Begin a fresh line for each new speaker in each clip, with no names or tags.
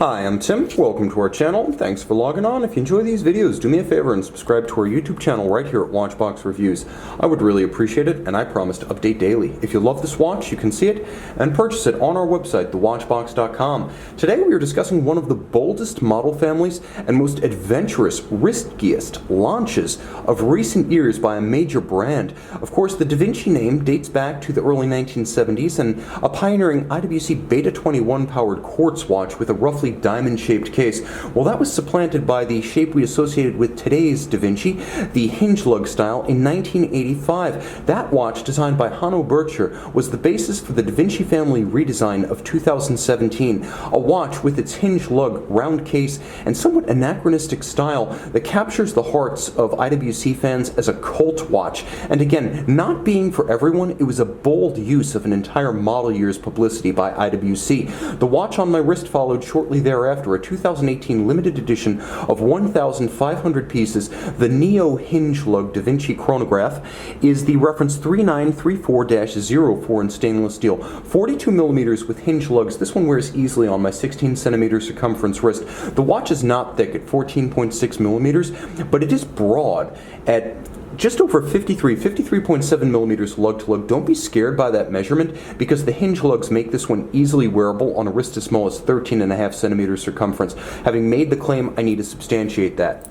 Hi, I'm Tim. Welcome to our channel. Thanks for logging on. If you enjoy these videos, do me a favor and subscribe to our YouTube channel right here at Watchbox Reviews. I would really appreciate it, and I promise to update daily. If you love this watch, you can see it and purchase it on our website, thewatchbox.com. Today we are discussing one of the boldest model families and most adventurous, riskiest launches of recent years by a major brand. Of course, the Da Vinci name dates back to the early 1970s and a pioneering IWC Beta 21 powered quartz watch with a roughly diamond-shaped case. Well, that was supplanted by the shape we associated with today's Da Vinci, the hinge lug style, in 1985. That watch, designed by Hanno Bürtscher, was the basis for the Da Vinci family redesign of 2017, a watch with its hinge lug, round case, and somewhat anachronistic style that captures the hearts of IWC fans as a cult watch. And again, not being for everyone, it was a bold use of an entire model year's publicity by IWC. The watch on my wrist followed shortly thereafter, a 2018 limited edition of 1,500 pieces. The Neo Hinge Lug Da Vinci Chronograph is the reference 3934-04 in stainless steel, 42 millimeters with hinge lugs. This one wears easily on my 16 centimeter circumference wrist. The watch is not thick at 14.6 millimeters, but it is broad at just over 53.7 millimeters lug to lug. Don't be scared by that measurement, because the hinge lugs make this one easily wearable on a wrist as small as 13.5 centimeters circumference. Having made the claim, I need to substantiate that.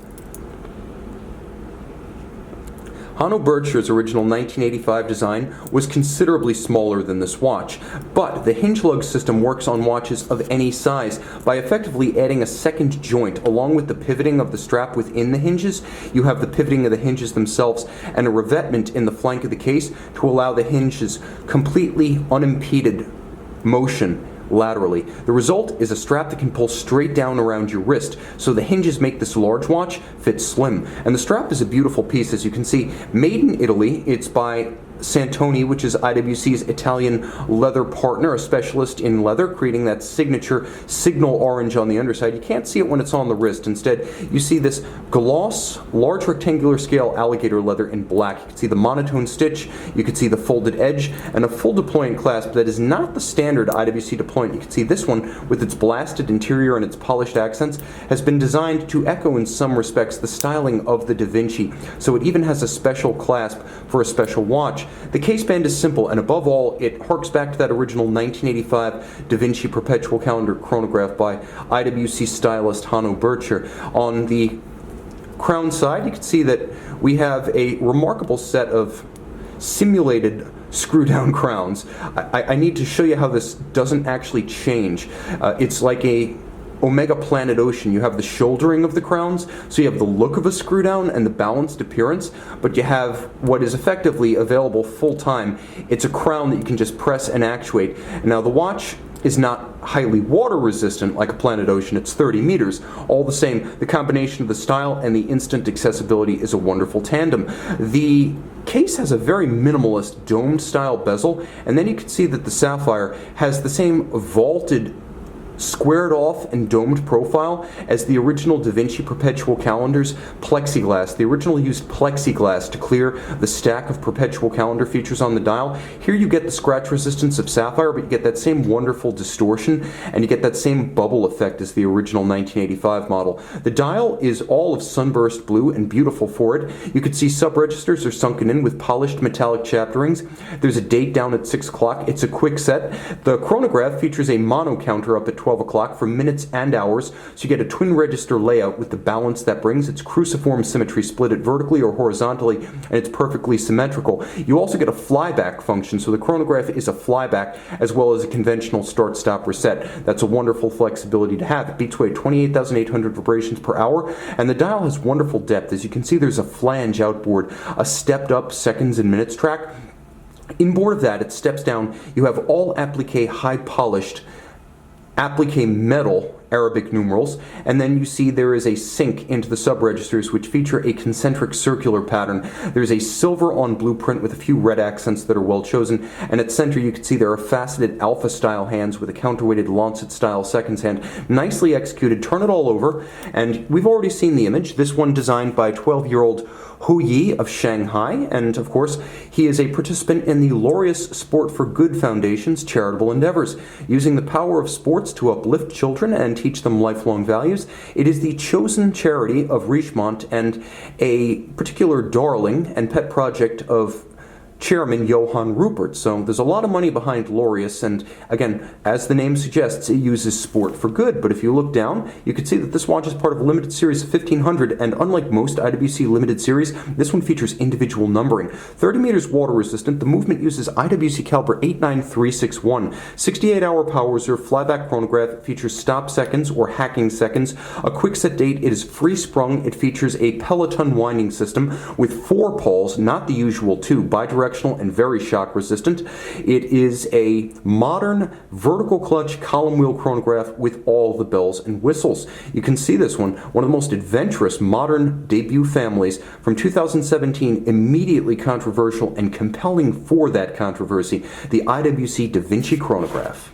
Hanno Bürtscher's original 1985 design was considerably smaller than this watch, but the hinge lug system works on watches of any size by effectively adding a second joint along with the pivoting of the strap within the hinges. You have the pivoting of the hinges themselves and a revetment in the flank of the case to allow the hinges completely unimpeded motion laterally. The result is a strap that can pull straight down around your wrist, so the hinges make this large watch fit slim. And the strap is a beautiful piece, as you can see. Made in Italy, it's by Santoni, which is IWC's Italian leather partner, a specialist in leather, creating that signature signal orange on the underside. You can't see it when it's on the wrist. Instead, you see this gloss, large rectangular scale alligator leather in black. You can see the monotone stitch, you can see the folded edge, and a full deployant clasp that is not the standard IWC deployant. You can see this one, with its blasted interior and its polished accents, has been designed to echo in some respects the styling of the Da Vinci, so it even has a special clasp for a special watch. The case band is simple, and above all, it harks back to that original 1985 Da Vinci Perpetual Calendar chronograph by IWC stylist Hanno Bürtscher. On the crown side, you can see that we have a remarkable set of simulated screw-down crowns. I need to show you how this doesn't actually change. It's like a Omega Planet Ocean. You have the shouldering of the crowns, so you have the look of a screw down and the balanced appearance, but you have what is effectively available full time. It's a crown that you can just press and actuate. Now the watch is not highly water resistant like a Planet Ocean. It's 30 meters. All the same, the combination of the style and the instant accessibility is a wonderful tandem. The case has a very minimalist domed style bezel, and then you can see that the sapphire has the same vaulted, squared off and domed profile as the original Da Vinci Perpetual Calendar's plexiglass. The original used plexiglass to clear the stack of Perpetual Calendar features on the dial. Here you get the scratch resistance of sapphire, but you get that same wonderful distortion, and you get that same bubble effect as the original 1985 model. The dial is all of sunburst blue and beautiful for it. You can see sub-registers are sunken in with polished metallic chapterings. There's a date down at 6 o'clock. It's a quick set. The chronograph features a mono counter up at 12 o'clock for minutes and hours, so you get a twin register layout with the balance that brings. Its cruciform symmetry, split it vertically or horizontally, and it's perfectly symmetrical. You also get a flyback function, so the chronograph is a flyback as well as a conventional start-stop reset. That's a wonderful flexibility to have. It beats away at 28,800 vibrations per hour, and the dial has wonderful depth. As you can see, there's a flange outboard, a stepped-up seconds and minutes track. Inboard of that, it steps down. You have all applique high-polished applique metal Arabic numerals, and then you see there is a sync into the sub-registers which feature a concentric circular pattern. There's a silver on blue print with a few red accents that are well chosen, and at center you can see there are faceted alpha style hands with a counterweighted lancet style seconds hand. Nicely executed. Turn it all over, and we've already seen the image. This one designed by 12-year-old Hu Yi of Shanghai, and of course he is a participant in the Laureus Sport for Good Foundation's charitable endeavors, using the power of sports to uplift children and teach them lifelong values. It is the chosen charity of Richemont and a particular darling and pet project of Chairman Johann Rupert. So there's a lot of money behind Laureus, and again, as the name suggests, it uses sport for good. But if you look down, you can see that this watch is part of a limited series of 1500, and unlike most IWC limited series, this one features individual numbering. 30 meters water resistant, the movement uses IWC caliber 89361. 68-hour power reserve flyback chronograph. It features stop seconds or hacking seconds. A quick set date. It is free sprung. It features a peloton winding system with 4 pawls, not the usual 2, bidirectional and very shock resistant. It is a modern vertical clutch column wheel chronograph with all the bells and whistles. You can see this one of the most adventurous modern debut families from 2017, immediately controversial and compelling for that controversy, the IWC Da Vinci Chronograph.